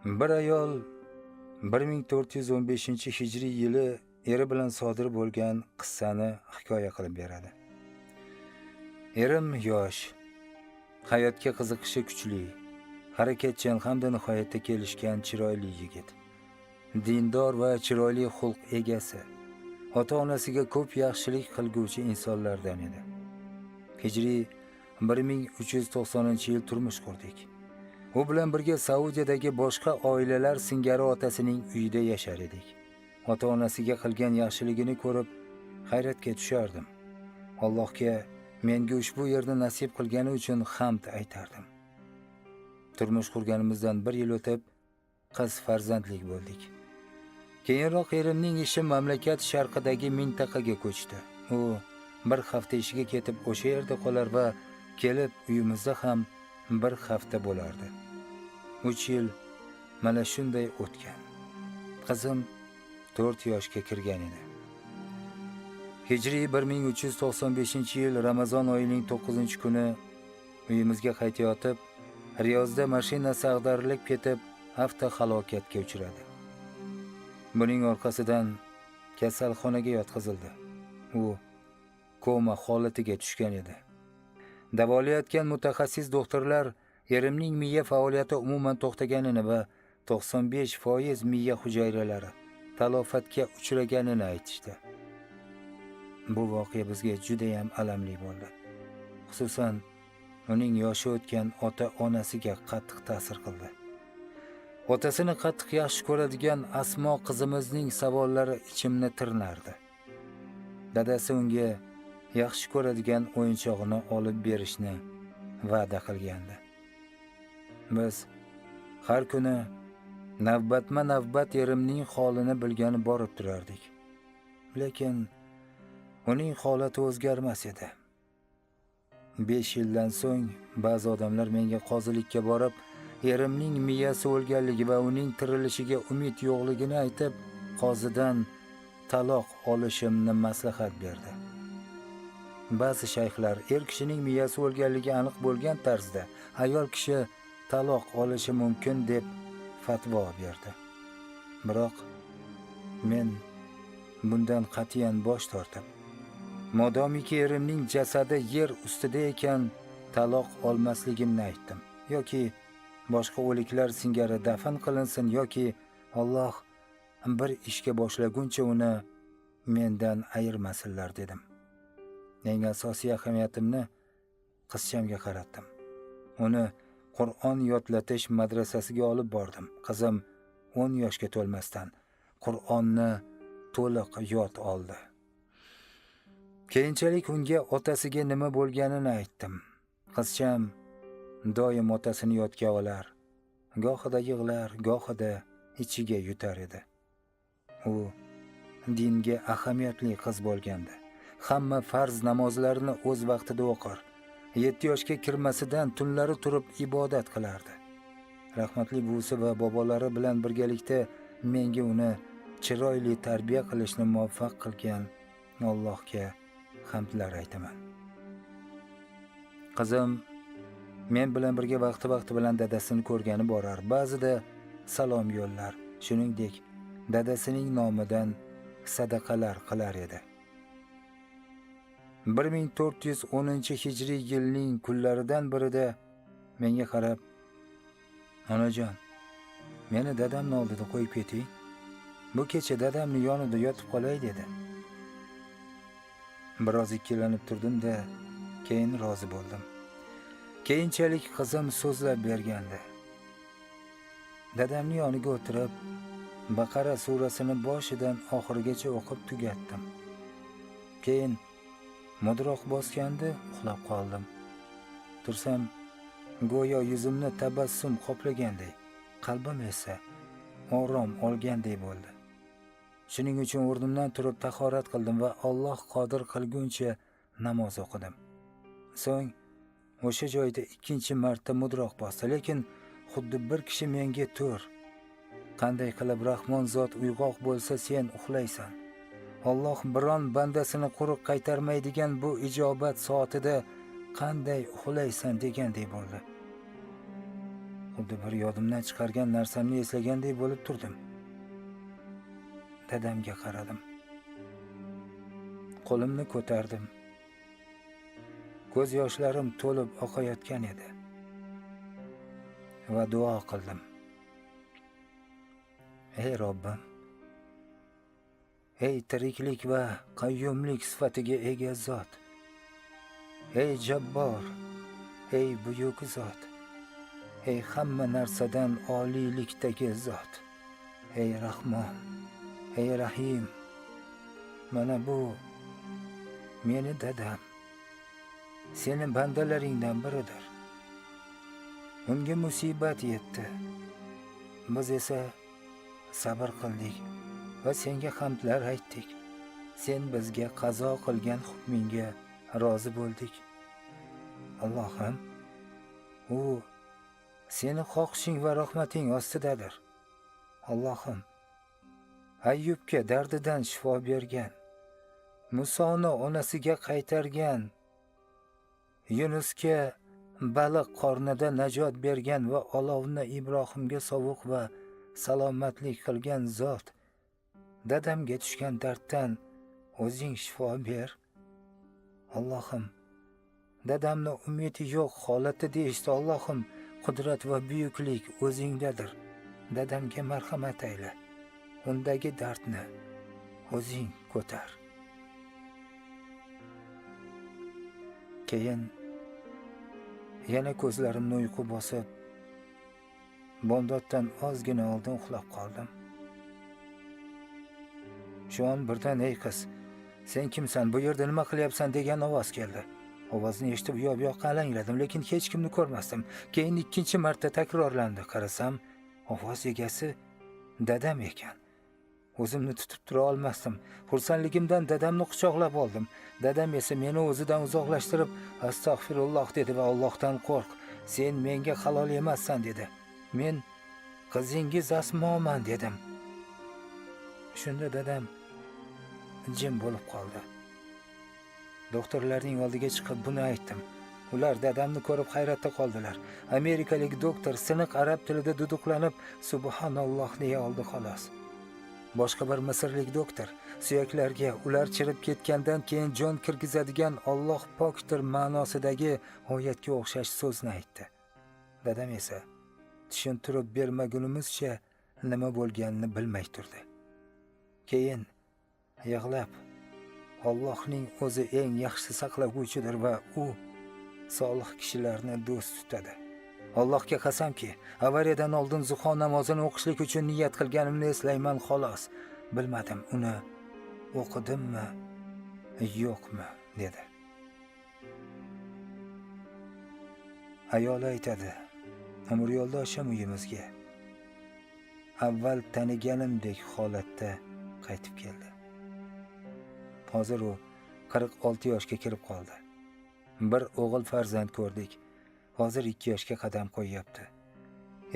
Bir ayol 1415-hijriy yili eri bilan sodir bo'lgan qissani hikoya qilib beradi. Erim yosh, hayotga qiziqishi kuchli, harakatchan hamda nihoyatda kelishgan chiroyli yigit. Dindor va chiroyli xulq egasi, ota-onasiga ko'p yaxshilik qilguvchi insonlardan edi. Hijriy 1390-yil turmush qurdik. U bilan birga Saudiyadagi boshqa oilalar singari otasining uyida yashar edik. Ota-onasiga qilgan yaxshiligini ko'rib hayratga tushardim. Allohga menga ushbu yerni nasib qilgani uchun hamd aytardim. Turmush qurganimizdan 1 yil o'tib, qiz farzandlik bo'ldik. Keyinroq erimning ishi mamlakat sharqidagi mintaqaga ko'chdi. U bir hafta ishiga ketib o'sha yerda qolar va kelib uyimizda ham bir hafta bo'lardi. 3 yil mana shunday o'tgan. Qizim 4 yoshga kirgan edi. Hijriy 1395-yil Ramazon oyining 9-kuni uyimizga qaytayotib, Riyozda mashinasi ag'darilib ketib, avtohalokatga uchradi. Buning orqasidan kasalxonaga yotqizildi. U koma holatiga tushgan edi. Davolayotgan mutaxassis doktorlar erimning miya faoliyati umuman to'xtaganini va 95% miya hujayralari talofatga uchraganini aytishdi. Bu voqea bizga juda ham alamli bo'ldi. Xususan, uning yoshi o'tgan ota-onasiga qattiq ta'sir qildi. Otasini qattiq yaxshi ko'radigan Asmo qizimizning savollari ichimni tirnardi. Dadasi unga yaxshi ko'radigan o'yinchog'ini olib berishni va'da qilgandi. Biz har kuni navbatma-navbat erimning holini bilgani borib turardik. Lekin uning holati o'zgarmas edi. 5 yildan so'ng ba'zi odamlar menga qozilikka borib, erimning miyasi o'lganligi va uning tirilishiga umid yo'qligini aytib, qozidan taloq olishimni maslahat berdi. Ba'zi shayxlar er kishining miyasi o'lganligi aniq bo'lgan tarzda ayol kishi taloq olishi mumkin deb fatvo berdi. Biroq men bundan qat'iyan bosh tortib, modomiki erimning jasadi yer ustida ekan, taloq olmasligimni aytdim. Yoki boshqa o'liklar singari dafn qilinsin, yoki Alloh bir ishga boshlaguncha uni mendan ayirmasinlar dedim. Eng asosiy ahamiyatimni qizchamga qaratdim. Uni Qur'on yodlatish madrasasiga olib bordim. Qizim 10 yoshga to'lmasdan Qur'onni to'liq yod oldi. Keyinchalik unga otasiga nima bo'lganini aytdim. Qizcham doim otasini yodga olar, gohida yig'lar, gohida ichiga yutar edi. U dinga ahamiyatli qiz bo'lgandi. Hamma farz namozlarini o'z vaqtida o'qir. 7 yoshga kirmasidan tunlari turib ibodat qilardi. Rahmatli buvisi va bobolari bilan birgalikda menga uni chiroyli tarbiya qilishni muvaffaq qilgan Allohga hamdlar aytaman. Qizim men bilan birga vaqti bilan dadasini ko'rgani borar, ba'zida salom yo'llar, shuningdek dadasining nomidan sadaqalar qilar edi. 1410-hijriy yilning kunlaridan birida menga qarab, "Onajon, meni dadamning oldida qo'yib keting. Bu kecha dadamning yonida yotib qolay" dedi. Biroz ikkilanib turdim-da, keyin rozi bo'ldim. Keyinchalik qizim so'zlab bergandi. Dadamning yoniga o'tirib, Baqara surasini boshidan oxirigacha o'qib tugatdim. Keyin mudroq bosganda uxlab qoldim. Tursam, go'yo yuzimni tabassum qoplagandek, qalbim esa orom olgandek bo'ldi. Shuning uchun o'rnimdan turib tahorat qildim va Alloh qodir qilguncha namoz o'qidim. So'ng o'sha joyda 2-marta mudroq bosdi, lekin xuddi bir kishi menga tur. Qanday qilib Rahmon zot uyg'oq bo'lsa sen uxlaysan. Alloh biron bandasini quruq qaytarmaydigan bu ijobat soatida qanday uxlaysan degandek bo'ldi. Xuddi bir yodimdan chiqargan narsamni eslagandek bo'lib turdim. Dadamga qaradim. Qo'limni ko'tardim. Ko'z yoshlarim to'lib oqayotgan edi. Va duo qildim. Ey Robbim, ey tiriklik va qayyumlik sifatiga ega zot, ey Jabbor, ey buyuk zot, ey hamma narsadan oliylikdagi zot, ey Rahmon, ey Rahim, mana bu meni dadam, seni bandalaringdan biridir. Unga musibat yetdi. Biz esa sabr qildik va senga hamdlar aytdik. Sen bizga qazo qilgan hukmingga rozi bo'ldik. Allohim, u seni xohishing va rahmating ostidadir. Allohim, Ayyubga dardidan shifo bergan, Musoni onasiga qaytargan, Yunusga baliq qornida najot bergan va olovni Ibrohimga sovuq va salomatlik qilgan zot, dadamga tushgan darddan o'zing shifo ber. Allohim, dadamni umidi yo'q holatida eshitdi. Allohim, qudrat va buyuklik o'zingdadir. Dadamga marhamat ayla. Undagi dardni o'zing ko'tar. Keyin yana ko'zlarimni uyqu bosib, bomdoddan ozgina oldin uxlab qoldim. Shu on birdan ey qiz, sen kimsan, bu yerda nima qilyapsan degan ovoz keldi. Ovozni eshitib u yoqqa alangladim, lekin hech kimni ko'rmasdim. Keyin ikkinchi marta takrorlandi. Qarasam, ovoz egasi dadam ekan. O'zimni tutib tura olmasdim. Xursandligimdan dadamni quchoqlab oldim. Dadam esa meni o'zidan uzoqlashtirib, "Astag'firulloh" dedi va "Allohdan qo'rq. Sen menga halol emassan" dedi. "Men qizingiz Asmoman" dedim. Shunda dadam jim bo'lib qoldi. Doktorlarning oldiga chiqib buni aytdim. Ular dadamni ko'rib hayratda qoldilar. Amerikalik doktor siniq arab tilida duduqlanib, "Subhanalloh" deya oldi xolos. Boshqa bir misrlik doktor suyaklarga ular chirib ketgandan keyin jon kirgizadigan Alloh pokdir ma'nosidagi oyatga o'xshash so'zni aytdi. Dadam esa tushuntirib bermagunimizcha nima bo'lganini bilmay turdi. Keyin yig'lab, Allohning o'zi eng yaxshi saqlaguvchidir va u solih kishilarni do'st tutadi. Allohga qasamki, avariyadan oldin zuho namozini o'qishlik uchun niyat qilganimni eslayman xolos. Bilmadim uni o'qidimmi, yo'qmi dedi. Ayoli aytadi, umr yo'ldoshim uyimizga avval taniganimdek holatda qaytib keldi. Hozir u 46 yoshga kirib qoldi. Bir o'g'il farzand ko'rdik. Hozir 2 yoshga qadam qo'yyapti.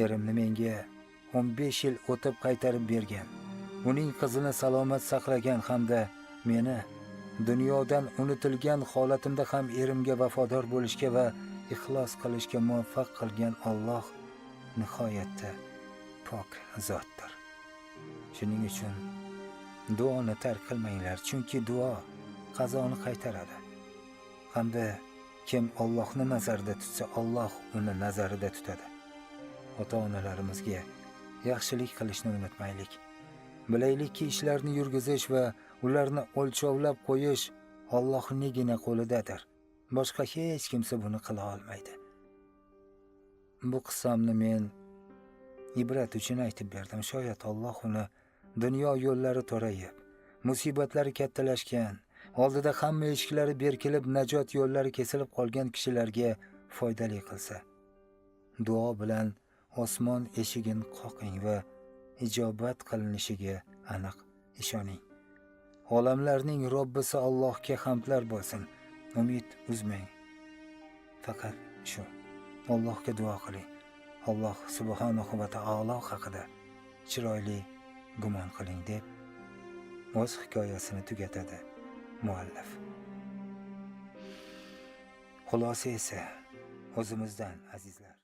Erimni menga 15 yil o'tib qaytarib bergan. Uning qizini salomat saqlagan hamda meni dunyodan unutilgan holatimda ham erimga vafodor bo'lishga va ixlos qilishga muvaffaq qilgan Alloh nihoyatda pok zotdir. Shuning uchun duoni tark qilmanglar, chunki duo qazoni qaytaradi. Hamda kim Allohni nazarda tutsa, Alloh uni nazarida tutadi. Ota-onalarimizga yaxshilik qilishni unutmaylik. Bilaylikki ishlarni yurgizish va ularni o'lchovlab qo'yish Allohnigina qo'lidadir. Boshqa hech kimsa buni qila olmaydi. Bu qissamni men ibrat uchun aytib berdim. Shoyat Alloh uni dunyo yo'llari to'rayib, musibatlari kattalashgan, oldida hamma eshiklari berkilib, najot yo'llari kesilib qolgan kishilarga foydali qilsa. Duo bilan osmon eshigini qoqing va ijobat qilinishiga aniq ishoning. Olamlarning Robbisi Allohga hamdlar bo'lsin. Umid uzmang. Faqat shu. Allohga duo qiling. Alloh subhanahu va taolo haqida chiroyli gumon qiling deb o'z hikoyasini tugatadi muallif. Xulosa esa o'zimizdan azizlar.